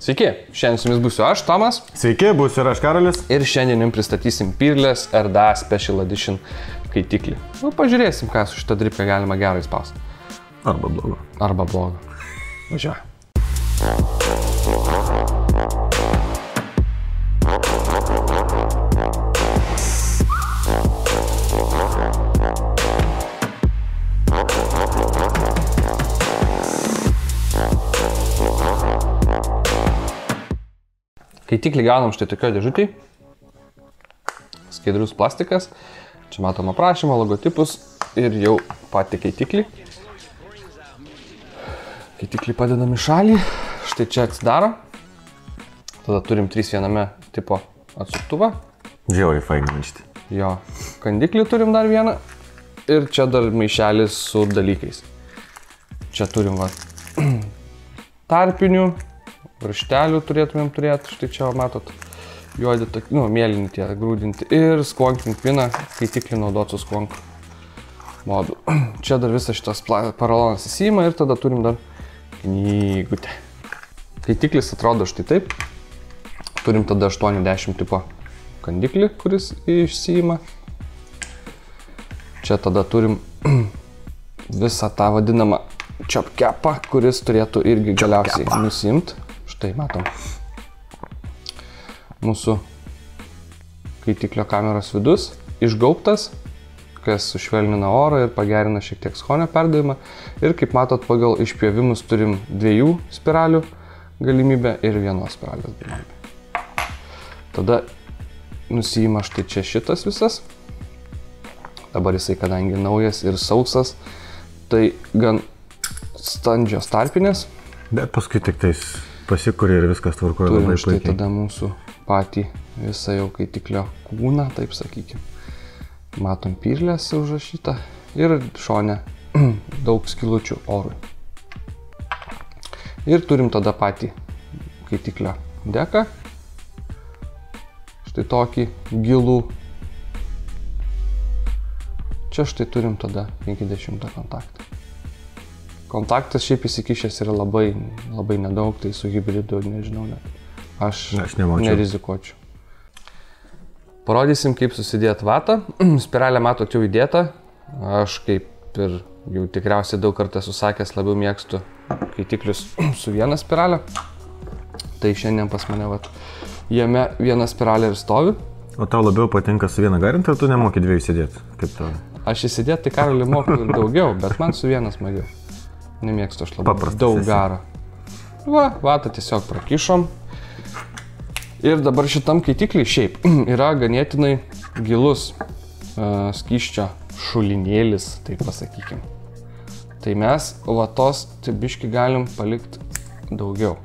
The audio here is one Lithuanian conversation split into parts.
Sveiki, šiandien su jumis būsiu aš, Tomas. Sveiki, būsiu ir aš, Karolis. Ir šiandien jums pristatysim Peerless RDA Special Edition kaitiklį. Nu, pažiūrėsim, ką su šitą dripkę galima gerai spausti. Arba blogo. Arba blogo. Važiuoju. Kaitiklį gaunam štai tokio dėžutį. Skaidrus plastikas. Čia matom aprašymą, logotipus ir jau patį kaitiklį. Kaitiklį padedam į šalį. Štai čia atsidaro. Tada turim 3-1 tipo atsuktuvą. Žiauriai fainai manšti. Jo. Kandiklį turim dar vieną. Ir čia dar maišelis su dalykais. Čia turim va tarpinių. Raštelių turėtumėm turėti, štai čia matot, juodi, mėlyni tie grūdinti ir skvonkint piną, kaitiklį naudot su skvonk modu. Čia dar visas šitas paralonas įsijima ir tada turim dar knygutę. Kaitiklis atrodo štai taip. Turim tada 80 tipo kandiklį, kuris išsijima. Čia tada turim visą tą vadinamą chop capą, kuris turėtų irgi galiausiai nusiimt. Štai matom mūsų kaitiklio kameros vidus išgaubtas, kas sušvelnina orą ir pagerina šiek tiek skonio perdavimą. Ir kaip matot, pagal išpjovimus turim 2 spiralių galimybę ir 1 spiralės galimybę. Tada nusiima štai čia šitas visas. Dabar jisai, kadangi naujas ir sausas, tai gan standžios tarpinės. Bet paskui tik tais pasikuri ir viskas tvarkoja labai puikiai. Turim štai tada mūsų patį visą jau kaitiklio kūną, taip sakykim. Matom Peerless užrašytą ir šone daug skylučių orui. Ir turim tada patį kaitiklio deką. Štai tokį gilų. Čia štai turim tada 50 kontaktą. Kontaktas šiaip įsikišęs yra labai nedaug, tai su hybridu nežinau net. Aš nerizikuočiau. Parodysim, kaip susidėti vatą. Spiralę matot jau įdėtą. Aš kaip ir jau tikriausiai daug kartų esu sakęs, labiau mėgstu kaitiklius su viena spiralė. Tai šiandien pas mane jame viena spiralė ir stovi. O tau labiau patinka su viena garint, ar tu nemoki 2 įsidėti? Kaip tau? Aš įsidėti tai Karolį moku daugiau, bet man su vienas smagiau. Nemėgstu aš labai daug garo. Vatą tiesiog prakišom. Ir dabar šitam kaitiklį šiaip yra ganėtinai gilus skysčio šulinėlis, taip pasakykim. Tai mes vatos biškį galim palikti daugiau.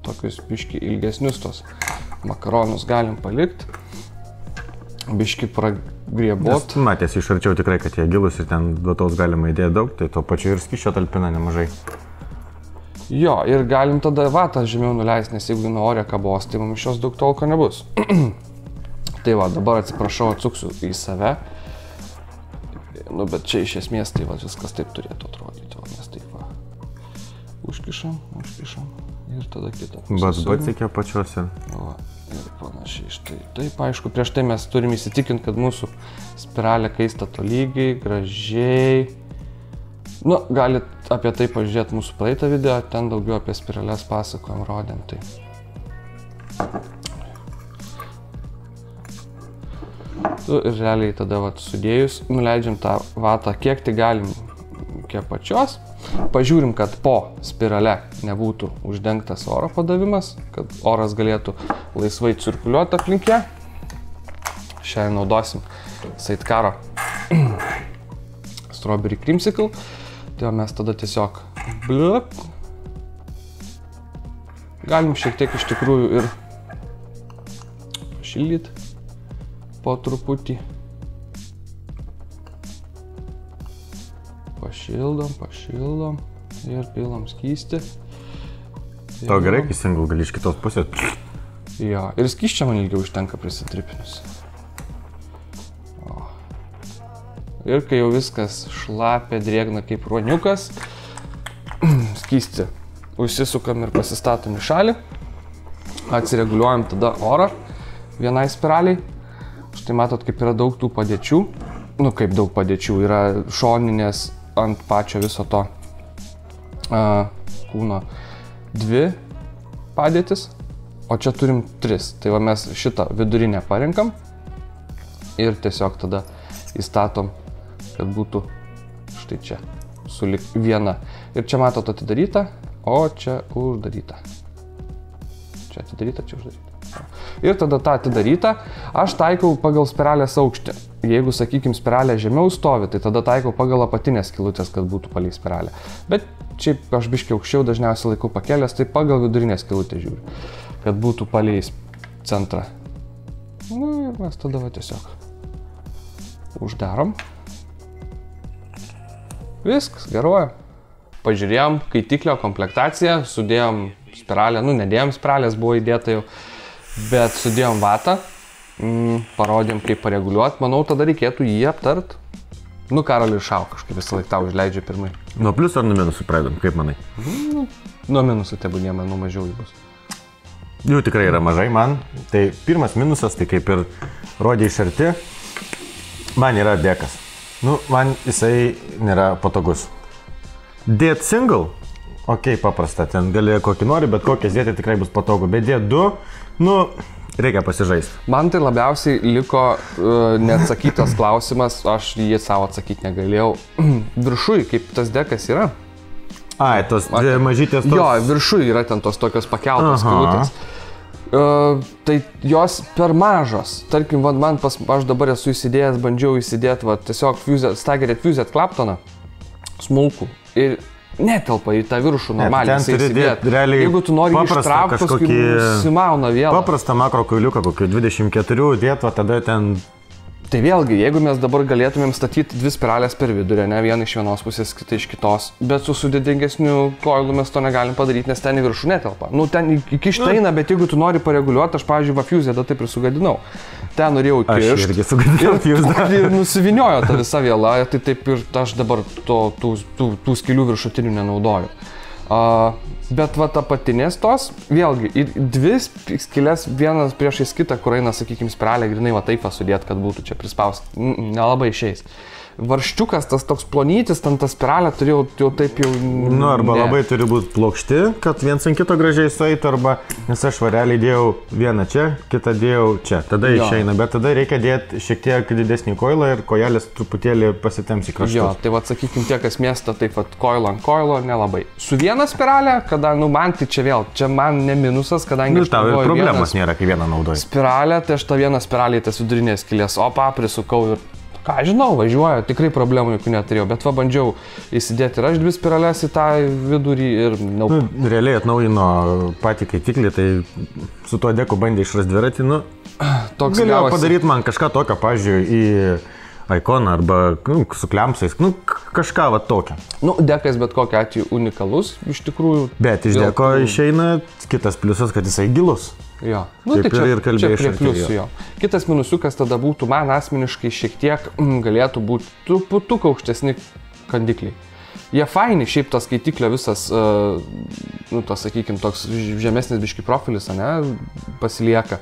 Tokius biškį ilgesnius tos makaronus galim palikti. Biškį pragriebot. Matėsi iš arčiau tikrai, kad jie gilus ir ten vatos galima įdėti daug, tai to pačiu ir skysčio talpina nemažai. Jo, ir galim tada vatą žemiau nuleisti, nes jeigu nuo ore kabos, tai mums iš jos daug tolko nebus. Tai dabar atsiprašau, atsuksiu į save. Bet čia iš esmės tai viskas taip turėtų atrodyti. Mes taip užkišam ir tada kitą. Bet reikia pačiuose. Ir panašiai štai. Taip, aišku, prieš tai mes turim įsitikinti, kad mūsų spiralė kaista tolygiai, gražiai. Galit apie tai pažiūrėti mūsų praeitą video, ten daugiau apie spiralės pasakojam, rodėm tai. Ir realiai tada sudėjus, nuleidžiam tą vatą kiek tai galim, kiek pačios. Pažiūrim, kad po spirale nebūtų uždengtas oro padavimas, kad oras galėtų laisvai cirkuliuoti aplink ją. Šiandien naudosim Sidecaro Strawberry Creamsicle. Tai mes tada tiesiog galim šiek tiek iš tikrųjų ir pašildyti po truputį. Pašildom ir pilam skystį. Tau gerai, kai single gali iš kitos pusės? Jo, ir skysčio man ilgiau užtenka prisitripinus. Ir kai jau viskas šlapia, drėgna kaip ruoniukas, skystį užsisukam ir pasistatom į šalį, atsireguliuojam tada orą vienai spiraliai. Štai matot, kaip yra daug tų padėčių, kaip daug padėčių, yra šoninės ant pačio viso to kūno 2 padėtis, o čia turim 3. Tai va mes šitą vidurinę parinkam ir tiesiog tada įstatom, kad būtų štai čia, sulik viena. Ir čia matot atidaryta, o čia uždaryta. Čia atidaryta, čia uždaryta. Ir tada tą atidarytą aš taikau pagal spiralės aukštį. Jeigu, sakykime, spiralė žemiau stovi, tai tada taikau pagal apatinės skylutės, kad būtų palei spiralę. Bet šiaip aš biškiai aukščiau dažniausiai laikau pakėlęs, tai pagal vidurinės skylutę žiūriu, kad būtų palei centrą. Ir mes tada va tiesiog uždarom. Viskas, geruoja. Pažiūrėjom kaitiklio komplektaciją, sudėjom spiralę, nedėjom spiralės, buvo įdėta jau, bet sudėjom vatą, parodėm kaip pareguliuoti, manau, tada reikėtų jį aptart. Karoli šau, kažkaip visą laiką tau užleidžia pirmai. Nuo pliusų ar nuo minusų pradedam, kaip manai? Nuo minusų tebūnie, manau, mažiau jų bus. Jų tikrai yra mažai man. Tai pirmas minusas, tai kaip ir rodė iš arti, man yra dekas. Man jisai nėra patogus. Dėt single, paprasta, ten gali kokį nori, bet kokias dėti tikrai bus patogu. Bet dėt 2, reikia pasižaisti. Man tai labiausiai liko neatsakytas klausimas, aš jį savo atsakyti negalėjau. Viršui, kaip tas dekas yra? Tos mažytės tos... Jo, viršui yra ten tos tokios pakeltos skylutės. Tai jos per mažos. Tarkim, aš dabar esu įsidėjęs, bandžiau įsidėti tiesiog Staggered Fused Claptoną, smulkų, ir netelpa į tą viršų normaliai įsidėti. Jeigu tu nori ištraukti, paskui nusimauna vėl. Paprastą makro kauliuką, kokį 24 dėt, tada ten... Tai vėlgi, jeigu mes dabar galėtumėm statyti 2 spiralės per vidurį, vieną iš vienos pusės, kitą iš kitos, bet su sudėtingesniu koilu mes to negalim padaryti, nes ten į viršų netelpa. Ten iki šteina, bet jeigu tu nori pareguliuoti, aš, pavyzdžiui, Fusedą taip ir sugadinau. Ten norėjau įkišti. Aš irgi sugadinau Fusedą. Ir nusiviniojo ta visa vėla, tai taip ir aš dabar tų skylių viršutinių nenaudoju. Bet apatinės tos, vėlgi, 2 skylės vienas priešais kitą, kur eina, sakykime, spiralė, grinai taip sudėt, kad būtų čia prispaust. Nelabai išeis. Varščiukas, tas toks plonytis, ten tą spiralę turėjau jau taip jau... Arba labai turi būti plokšti, kad viens ant kito gražiai sueitų, arba, nes aš varelį dėjau vieną čia, kitą dėjau čia, tada išeina, bet tada reikia dėti šiek tiek didesnį koilą ir kojelės truputėlį pasitemps į kraštus. Jo, tai sakykime, tie, kas mėgsta taip koilo ant koilo, nelabai. Su viena spiralė, kada, man tai čia man ne minusas, kadangi... Tau ir problemos nėra, kai vieną naudoji. Spiralė, tai aš tą vieną spiralę į tas vidurinės skylės, prisukau ir... Ką žinau, važiuoju, tikrai problemų jokių neturėjau, bet bandžiau įsidėti ir aš 2 spiralės į tą vidurį ir... Realiai atnaujino patį kaitiklį, tai su tuo deku bandė išrasti dviratį, galėjo padaryti man kažką tokio, pavyzdžiui, į ikoną arba su klemsais, kažką tokio. Dekas bet kokiu atveju unikalus, iš tikrųjų. Bet iš deko išeina kitas pliusas, kad jisai gilus. Jo, tai čia prie pliusų jo. Kitas minusiukas tada būtų, man asmeniškai šiek tiek galėtų būti truputuką aukštesni kandikliai. Jie faini, šiaip tas skaitiklio visas, sakykime, toks žemesnis biški profilis, pasilieka.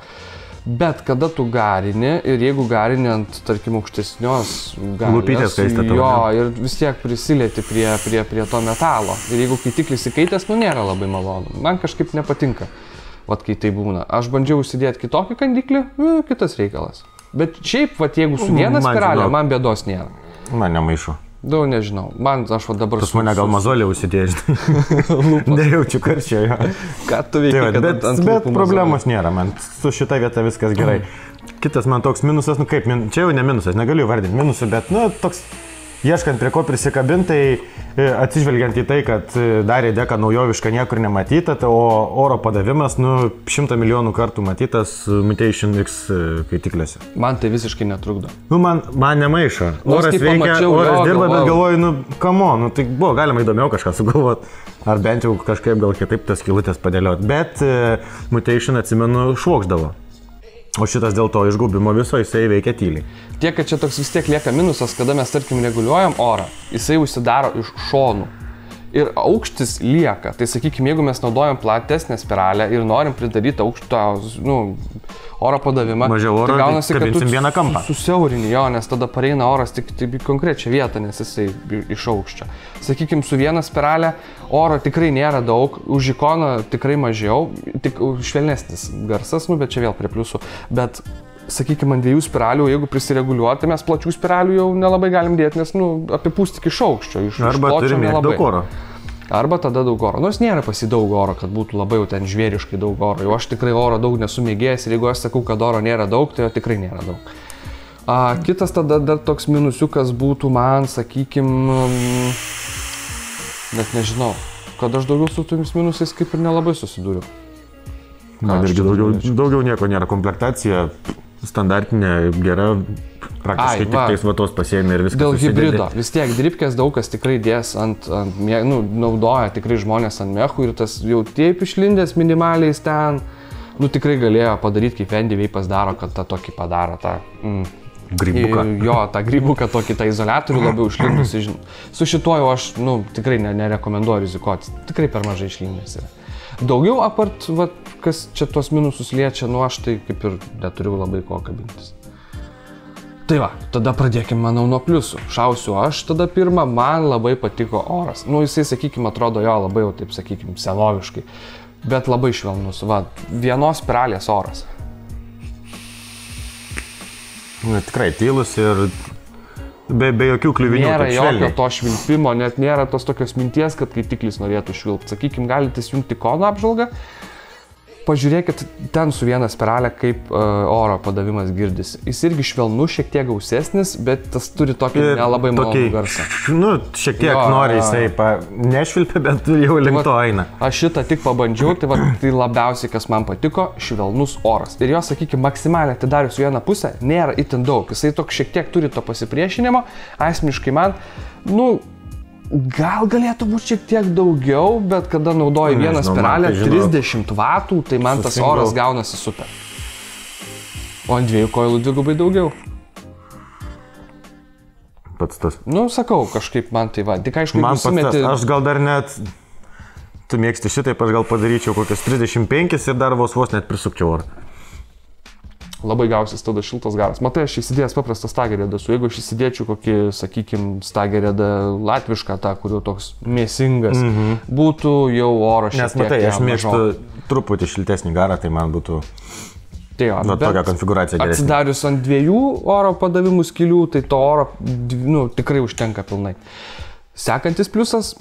Bet kada tu garini ir jeigu garini ant, tarkim, aukštesnios lūpytės kaista tau. Jo, ir vis tiek prisilieti prie to metalo. Ir jeigu kaitiklis įkaitęs, nėra labai malonu. Man kažkaip nepatinka. Kai tai būna. Aš bandžiau užsidėti kitokį kandiklį, kitas reikalas. Bet šiaip, jeigu su viena spiralė, man bėdos nėra. Man nemaišu. Nežinau. Aš dabar... Pas mane gal mazolė užsidėjai. Nejaučiu karčio jo. Ką tu veikia, bet problemos nėra, man su šita vieta viskas gerai. Kitas man toks minusas, čia jau ne minusas, negaliu vardinti minusų, bet toks... Ieškant prie ko prisikabintai, atsižvelgiant į tai, kad darė deką naujovišką niekur nematytą, o oro padavimas 100 milijonų kartų matytas Mutation X kaitikliuose. Man tai visiškai netrukdo. Man nemaišo. Oras veikia, oras dirba, bet galvoju, come on, tai buvo galima įdomiau kažką sugalvoti. Ar bent jau kažkaip gal kitaip tas skylutės padėlioti. Bet Mutation, atsimenu, švokšdavo. O šitas dėl to išgubimo viso jisai veikia tyliai. Tiek, kad čia toks vis tiek lieka minusas, kada mes, tarkim, reguliuojam orą. Jisai užsidaro iš šonų. ir aukštis lieka. Tai sakykime, jeigu mes naudojam platesnę spiralę ir norim pridaryti aukšto, oro padavimą, mažiau oro, tai gaunasi, kad tu vieną kampą. Susiaurini jo, nes tada pareina oras tik į konkrečią vietą, nes jisai iš aukščio. Sakykime, su viena spiralė oro tikrai nėra daug, už ikoną tikrai mažiau, tik švelnesnis garsas, bet čia vėl prie pliusų. Bet, sakykime, ant 2 spiralių, jeigu prisireguliuoti, mes plačių spiralių jau nelabai galim dėti, nes apipūsti iki aukščio. Arba turime daug oro. Arba tada daug oro. Nors nėra daug oro, kad būtų labai jau ten žvėriškai daug oro. Jau aš tikrai oro daug nesu mėgėjęs ir jeigu aš sakau, kad oro nėra daug, tai jo tikrai nėra daug. Kitas tada dar toks minusiukas būtų man, sakykime, net nežinau, kad aš daugiau su tomis minusais kaip ir nelabai susidūriu. Man irgi daugiau nieko nėra. Komplektacija standartinė, gera. Praktiškai tik tais vatos pasėmė ir viskas. Dėl hibrido. Vis tiek dripkės daug kas tikrai dės naudoja tikrai žmonės ant mechų ir tas jau taip išlindęs minimaliais ten, tikrai galėjo padaryti, kaip Andy Veipas daro, kad tą tokį padaro, tą grybuką. Jo, tą grybuką tokį, tą izoliatorių labiau išlindusi. Su šituo jau aš tikrai nerekomenduoju rizikuoti, tikrai per mažai išlindęs yra. Daugiau apart, kas čia tuos minusus liečia, aš tai kaip ir neturiu labai ko kabintis. Tai va, tada pradėkime, manau, nuo pliusų. Šausiu aš tada pirmą, man labai patiko oras. Jisai, sakykime, atrodo jo labai jau, taip sakykime, senoviškai, bet labai švelnus. Vienos spiralės oras. Tikrai tylus ir be jokių kliuvinių. Nėra jokio to švilpimo, net nėra tos tokios minties, kad kaitiklis norėtų švilpti. Sakykime, galite įjungti ikono apžvalgą. Pažiūrėkit ten su viena spiralė, kaip oro padavimas girdisi. Jis irgi švelnus, šiek tiek gausesnis, bet tas turi tokį nelabai malonų garsą. Šiek tiek nori jisai nešvilpia, bet jau link to eina. Aš šitą tik pabandžiau, tai labiausiai, kas man patiko, švelnus oras. Ir jo, sakykime, maksimaliai atidarius vieną pusę, nėra itin daug. Jisai toks šiek tiek turi to pasipriešinimo, asmeniškai man, gal galėtų būti šiek tiek daugiau, bet kada naudoju vieną spiralę 30 vatų, tai man tas oras gaunasi super. O ant 2 koilų dvigubai daugiau. Pats tas. Sakau, kažkaip man tai va. Tik aišku, man pats tas. Aš gal dar net, tu mėgsti šitaip, aš gal padaryčiau kokias 35 ir dar vos net prisukčiau orą. Labai gausis tada šiltas garas. Matai, aš įsidėjęs paprastą stagerėdą su. Jeigu aš įsidėčiau kokį, sakykime, stagerėdą latvišką, tą, kuriuo toks mėsingas, būtų jau oro šiek tiek. Nes matai, aš mėgstu truputį šiltesnį garą, tai man būtų tokia konfiguracija geresnė. Atsidarius ant 2 oro padavimų skylių, tai to oro tikrai užtenka pilnai. Sekantis pliusas.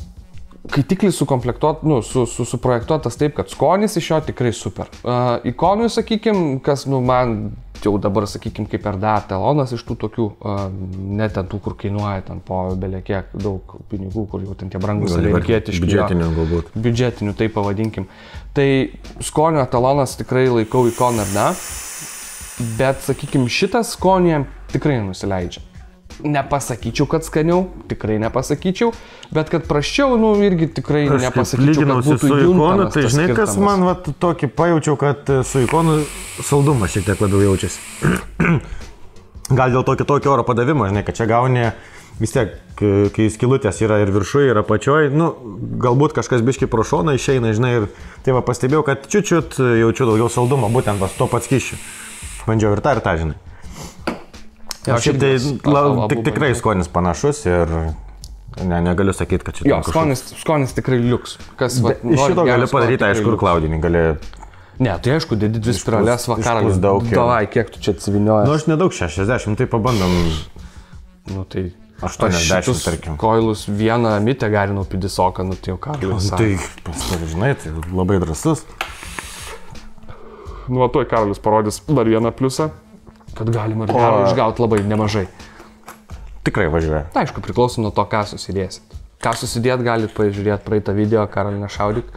Kaitiklis suprojektuotas taip, kad skonis iš jo tikrai super. Ikonui, sakykime, kas man jau dabar, sakykime, kaip RDA talonas iš tų tokių, net ten tų, kur kainuoja ten po belekiek daug pinigų, kur jau ten tie brangus amerikietiški. Biudžetinių galbūt. Biudžetinių, taip pavadinkim. Tai skonio talonas tikrai laikau ikoną RDA, bet, sakykime, šitas skonį tikrai nusileidžia. Nepasakyčiau, kad skaniau, tikrai nepasakyčiau, bet kad prasčiau, irgi tikrai nepasakyčiau, kad būtų juntamas tas skirtumas. Tai žinai, kas man tokį pajaučiau, kad su ikonu saldumas šiek tiek labiau jaučiasi. Gal dėl to kitokio oro padavimo, žinai, kad čia gauni vis tiek, kai skilutės yra ir viršuje, ir apačioje, galbūt kažkas biškai pro šoną išeina, žinai, ir tai va pastebėjau, kad čiut jaučiu daugiau saldumo, būtent vas to pats kyšiu. Bandžiau ir tą, žinai. Šiaip tai tikrai skonis panašus ir negaliu sakyti, kad čia skonis tikrai liuks. Iš šito gali padaryti, aišku, ir klaudinį gali. Ne, tai aišku, dedi 2 spirales vakaralis. Davai, kiek tu čia atsivinioji? Aš nedaug, 60, tai pabandom. Tai 80, tarkim. Koilus vieną mitę garinau pidisoką, tai jau Karolis. Tai, žinai, tai labai drąsus. Tuoj Karolis parodys dar vieną pliusą. Kad galima ir gero išgauti labai nemažai. Tikrai važiuoja. Aišku, priklauso nuo to, ką susidėsit. Ką susidėt, galite pažiūrėti praeitą video, Karolį nešaudyk.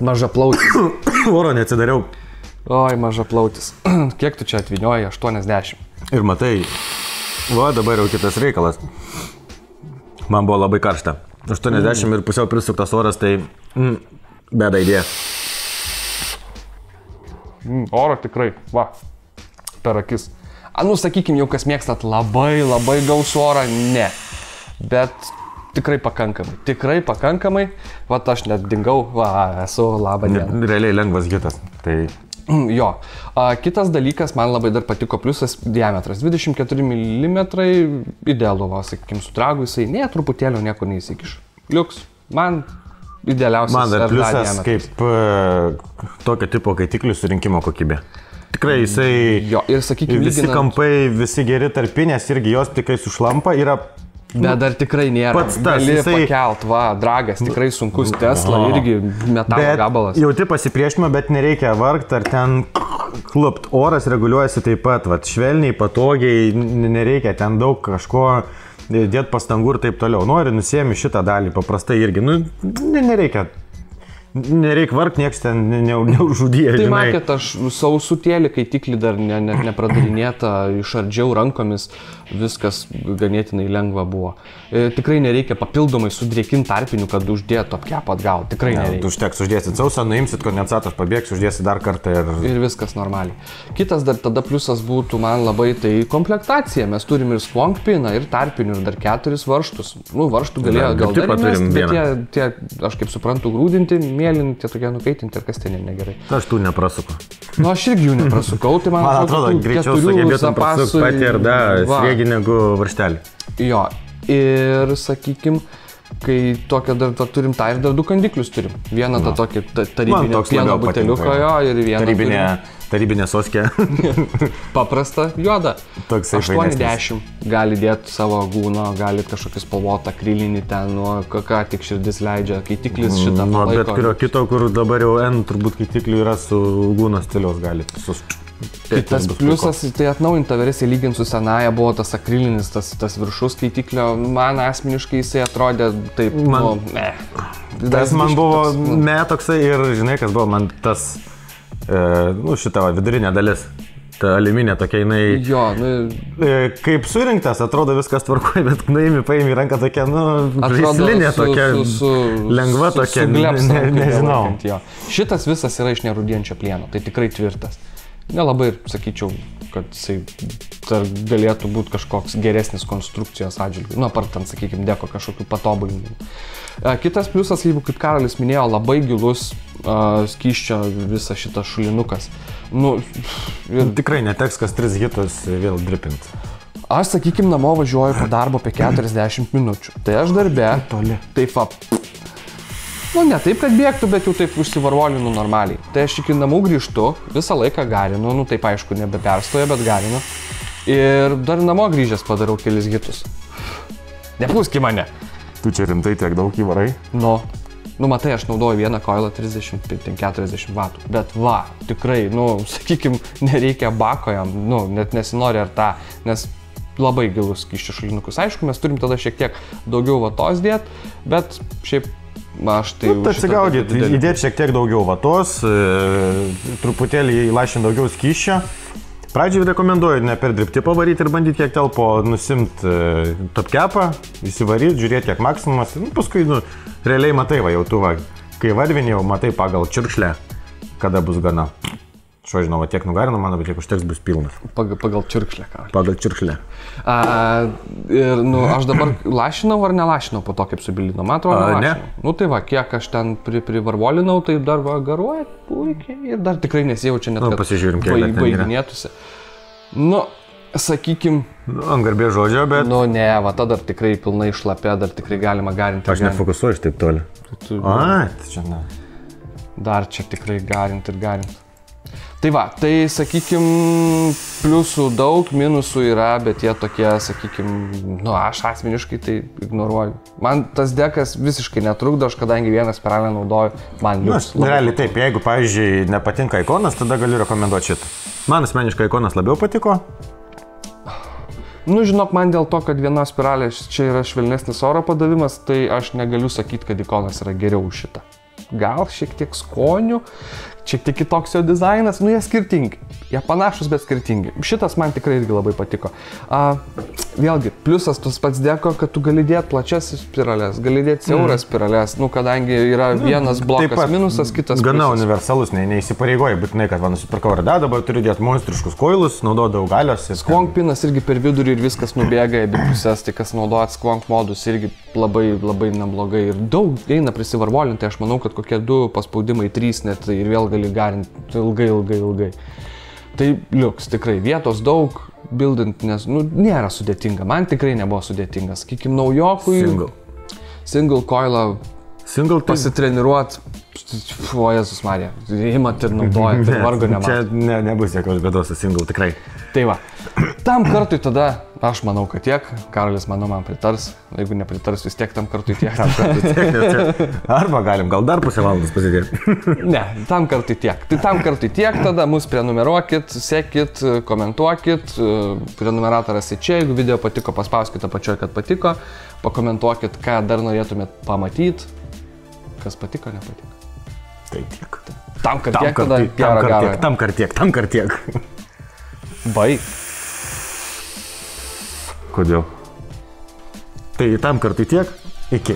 Maža plautis. Oro neatsidariau. Oi, maža plautis. Kiek tu čia atvinioji? 80. Ir matai, dabar jau kitas reikalas. Man buvo labai karšta. 80 ir pusiau prisuktas oras, tai bėda idėja. Oro tikrai, per akis. Nu, sakykime, jau kas mėgstat labai gausų orą, ne. Bet tikrai pakankamai. Vat aš net dingau, esu labą dieną. Realiai lengvas hitas. Tai... Jo. Kitas dalykas, man labai dar patiko pliusas diametras. 24 mm idealu, sakykime, su tragu jisai truputėlio niekur neįsikiš. Liuks. Man idealiausias. Man dar pliusas kaip tokio tipo kaitiklių surinkimo kokybė. Tikrai jisai, jo, ir sakykime, visi kampai, visi geri tarpinės irgi jos tikrai sušlampa, yra... Bet dar tikrai nėra. Pats tas, gali pakelt, dragas, tikrai sunkus Tesla, irgi metalo gabalas. Jauti pasipriešinimą, bet nereikia vargti, ar ten klupt. Oras reguliuojasi taip pat, švelniai, patogiai, nereikia ten daug kažko dėti pastangų ir taip toliau. Nori, nusiemi šitą dalį, paprastai irgi, nereikia vargti, nieks ten neužžudyja. Tai matėt, aš sausutėlį, kai tiklį dar nepradarinėta, išardžiau rankomis, viskas ganėtinai lengva buvo. Tikrai nereikia papildomai sudrėkinti tarpinių, kad uždėtų apkepą atgal. Tikrai nereikia. Užteks, uždėsit sausą, nuimsit kondensatas, pabėgs, uždėsit dar kartą ir viskas normaliai. Kitas dar tada pliusas būtų man labai tai komplektacija. Mes turim ir squonk piną, ir tarpinių, ir dar 4 varžtus. Varžtų galėjo gal dar įmest, bet tie, aš kaip suprantu, grūdinti, mėlinti, tie tokie nukaitinti, ir kas ten negerai. Aš tų neprasuku. Aš irgi jų neprasukau, tai man atrodo, greičiau sugebėtum prasukti patį ir sriegį negu varžtelį. Jo, ir sakykim, kai tokią dar turim tą ir dar 2 kandiklius turim. Vieną tą tokį tarybinę pieno buteliuką jo ir vieną tarybinė soskė. Paprasta juoda. 80 gali dėti savo gūno, gali kažkokį spalvotą akrilinį ten, ką tik širdis leidžia, kaitiklis šitą palaiko. Bet kurio kito, kur dabar jau turbūt kaitiklių yra su gūno stiliaus gali. Kitas pliusas, tai atnaujinta versija lyginti su senaja buvo tas akrilinis, tas viršus skaitiklio. Man asmeniškai jisai atrodė taip, Tas man buvo toksai ir žinai, kas buvo man tas, šita vidurinė dalis. Ta aliuminė tokia jinai, kaip surinktas, atrodo viskas tvarkoja, bet paimi ranką tokia, žaislinė tokia, lengva tokia, nežinau. Šitas visas yra iš nerūdijančio plieno, tai tikrai tvirtas. Nelabai, sakyčiau, kad jisai galėtų būti kažkoks geresnis konstrukcijos atžvilgiu. Apart ten, sakykime, deko kažkokių patobulinimų. Kitas pliusas, kaip Karolis minėjo, labai gilus skysčio visas šitas šulinukas. Tikrai neteks kas 3 hitus vėl dripint. Aš, sakykime, namo važiuoju po darbo apie 40 minučių. Tai aš darbe, taip ne taip, kad bėgtų, bet jau taip užsivarvolinu normaliai. Tai aš iki namų grįžtu, visą laiką garinu, taip aišku, nebeperstoja, bet garinu. Ir dar namo grįžęs padarau kelis hitus. Nepūski mane. Tu čia rimtai tiek daug įvarai? Matai, aš naudoju vieną koilą 30-40 vatų. Bet tikrai, sakykim, nereikia bako jam, net nesinori ar tą, nes labai gilus skysčio šulinukus. Aišku, mes turim tada šiek tiek daugiau vatos dėti, bet šiaip aš tai... Atsigaudyt, įdėti šiek tiek daugiau vatos, truputėlį įlašinti daugiau skysčio. Pradžiai rekomenduoju neperdirbti pavaryti ir bandyti kiek telpo nusimti topkepą, įsivaryti, žiūrėti kiek maksimumas. Paskui, realiai matai, jau tu, kai varvinį jau matai pagal čirkšlę, kada bus gana. Žinau, tiek nugarino mano, bet tiek užteks bus pilnas. Pagal čirkšlę, ką? Pagal čirkšlę. Ir, aš dabar lašinau ar nelašinau po to, kaip subilinau? Man atrodo, nelašinau. Tai kiek aš ten privarvolinau, tai dar garuoja puikiai ir dar tikrai nesijaučia net, kad baiginėtųsi. Sakykim... Ant garbės žodžio, bet... Ta dar tikrai pilnai šlapė, dar tikrai galima garinti. Aš nefokusuoju taip toli. Čia ne. Dar čia tikrai garinti ir garinti. Tai sakykim, pliusų daug, minusų yra, bet jie tokie, sakykim, aš asmeniškai tai ignoruoju. Man tas dekas visiškai netrukdo, aš kadangi vieną spiralę naudoju, man liuks. Realiai taip, jeigu, pavyzdžiui, nepatinka ikonas, tada galiu rekomenduoti šitą. Man asmeniškai ikonas labiau patiko. Žinok, man dėl to, kad viena spiralė čia yra švelnesnis oro padavimas, tai aš negaliu sakyti, kad ikonas yra geriau už šitą. Gal šiek tiek skonių, šiek tiek kitoks jo dizainas, nu jie skirtingi. Jie panašus, bet skirtingi. Šitas man tikrai irgi labai patiko. Vėlgi, pliusas tas pats deko, kad tu gali dėti plačias spiralės, gali dėti siauras spiralės, nu kadangi yra vienas blokas minusas, kitas gana pliusas. Universalus, neįsipareigoja būtinai, kad man nusipirkau radą, dabar turiu dėti monstriškus koilus, naudodavau galios. Squonk pinas irgi per vidurį ir viskas nubėga į abi pusės, tai kas naudojat Squonk modus irgi labai neblogai ir daug eina prisivarvolinti, aš manau, kad kokie 2 paspaudimai, 3 net ir vėl gali garinti ilgai. Tai liuks, tikrai vietos daug, buildint, nes, nu, nėra sudėtinga, man tikrai nebuvo sudėtinga, sakykim, naujokui, single coilą pasitreniruot, o Jėzus Marija, imat ir naudojat, ir vargo nematau. Čia nebus jokios bėdos su single, tikrai. Tai va, tam kartui tada, aš manau, kad tiek, Karolis, manau, man pritars, jeigu nepritars, vis tiek tam kartui tiek. Arba galim gal dar pusę valandos pasidėti. Ne, tam kartui tiek. Tai tam kartui tiek, tada mus prenumeruokit, sekit, komentuokit, prenumeratą rasit čia, jeigu video patiko, paspauskit apačioje, kad patiko, pakomentuokit, ką dar norėtumėt pamatyti, kas patiko, nepatiko. Tai tiek. Tam kart tiek, tam kart tiek. Baig. Kodėl? Tai tam kartui tiek, iki.